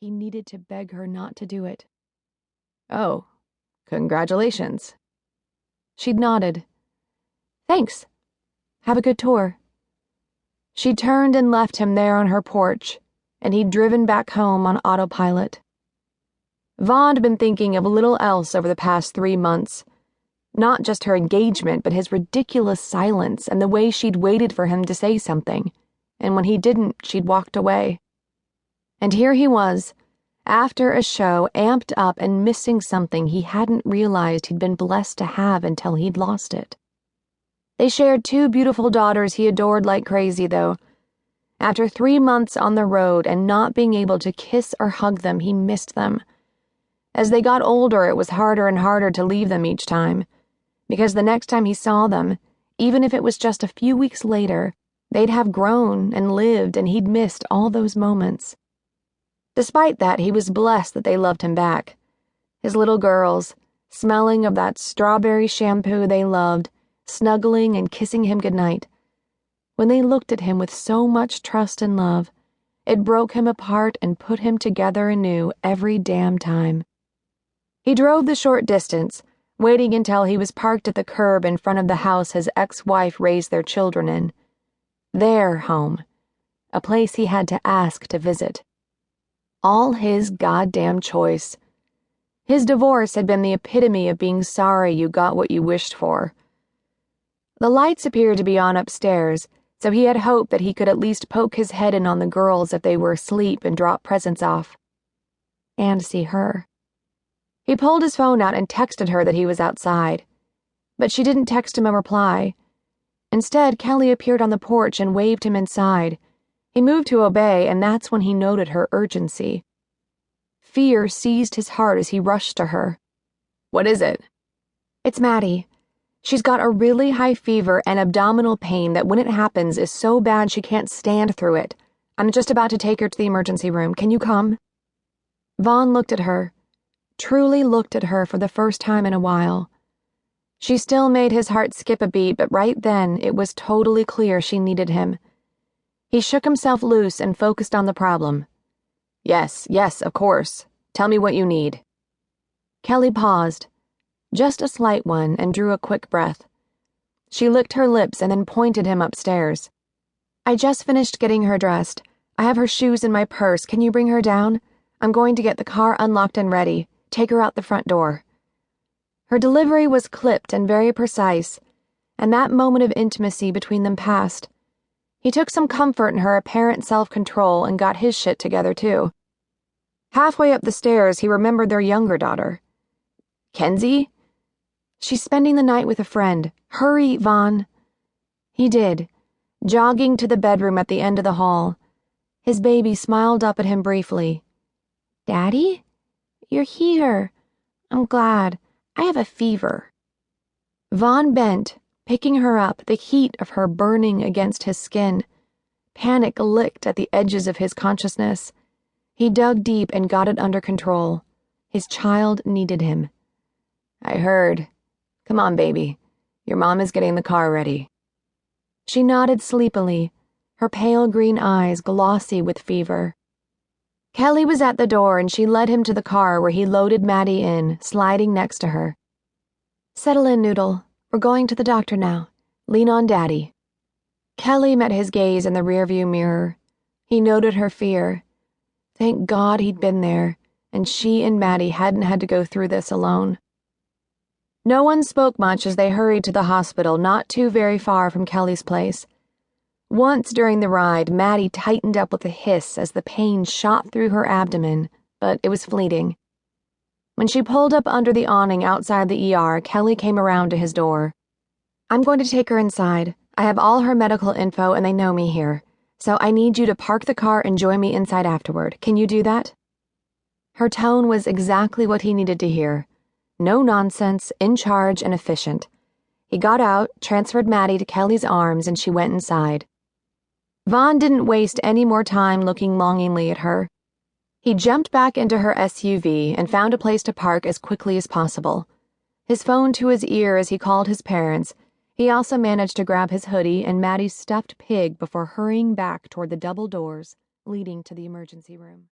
He needed to beg her not to do it. "Oh, congratulations." She'd nodded. "Thanks. Have a good tour." She turned and left him there on her porch, and he'd driven back home on autopilot. Vaughan had been thinking of little else over the past 3 months. Not just her engagement, but his ridiculous silence and the way she'd waited for him to say something, and when he didn't, she'd walked away. And here he was, after a show, amped up and missing something he hadn't realized he'd been blessed to have until he'd lost it. They shared 2 beautiful daughters he adored like crazy, though. After 3 months on the road and not being able to kiss or hug them, he missed them. As they got older, it was harder and harder to leave them each time, because the next time he saw them, even if it was just a few weeks later, they'd have grown and lived, and he'd missed all those moments. Despite that, he was blessed that they loved him back. His little girls, smelling of that strawberry shampoo they loved, snuggling and kissing him goodnight. When they looked at him with so much trust and love, it broke him apart and put him together anew every damn time. He drove the short distance, waiting until he was parked at the curb in front of the house his ex-wife raised their children in. Their home. A place he had to ask to visit. All his goddamn choice. His divorce had been the epitome of being sorry you got what you wished for. The lights appeared to be on upstairs, so he had hoped that he could at least poke his head in on the girls if they were asleep and drop presents off. And see her. He pulled his phone out and texted her that he was outside. But she didn't text him a reply. Instead, Kelly appeared on the porch and waved him inside. He moved to obey, and that's when he noted her urgency. Fear seized his heart as he rushed to her. "What is it?" "It's Maddie. She's got a really high fever and abdominal pain that when it happens is so bad she can't stand through it. I'm just about to take her to the emergency room. Can you come?" Vaughan looked at her. Truly looked at her for the first time in a while. She still made his heart skip a beat, but right then it was totally clear she needed him. He shook himself loose and focused on the problem. Yes, of course. Tell me what you need." Kelly paused, just a slight one, and drew a quick breath. She licked her lips and then pointed him upstairs. "I just finished getting her dressed. I have her shoes in my purse. Can you bring her down? I'm going to get the car unlocked and ready. Take her out the front door." Her delivery was clipped and very precise, and that moment of intimacy between them passed. He took some comfort in her apparent self-control and got his shit together, too. Halfway up the stairs, he remembered their younger daughter. "Kenzie? She's spending the night with a friend. Hurry, Vaughan." He did, jogging to the bedroom at the end of the hall. His baby smiled up at him briefly. "Daddy? You're here. I'm glad. I have a fever." Vaughan bent, picking her up, the heat of her burning against his skin. Panic licked at the edges of his consciousness. He dug deep and got it under control. His child needed him. "I heard. Come on, baby. Your mom is getting the car ready." She nodded sleepily, her pale green eyes glossy with fever. Kelly was at the door and she led him to the car where he loaded Maddie in, sliding next to her. "Settle in, Noodle. We're going to the doctor now. Lean on Daddy." Kelly met his gaze in the rearview mirror. He noted her fear. Thank God he'd been there, and she and Maddie hadn't had to go through this alone. No one spoke much as they hurried to the hospital not too very far from Kelly's place. Once during the ride, Maddie tightened up with a hiss as the pain shot through her abdomen, but it was fleeting. When she pulled up under the awning outside the ER, Kelly came around to his door. "I'm going to take her inside. I have all her medical info and they know me here. So I need you to park the car and join me inside afterward. Can you do that?" Her tone was exactly what he needed to hear. No nonsense, in charge and efficient. He got out, transferred Maddie to Kelly's arms, and she went inside. Vaughan didn't waste any more time looking longingly at her. He jumped back into her SUV and found a place to park as quickly as possible. His phone to his ear as he called his parents, he also managed to grab his hoodie and Maddie's stuffed pig before hurrying back toward the double doors leading to the emergency room.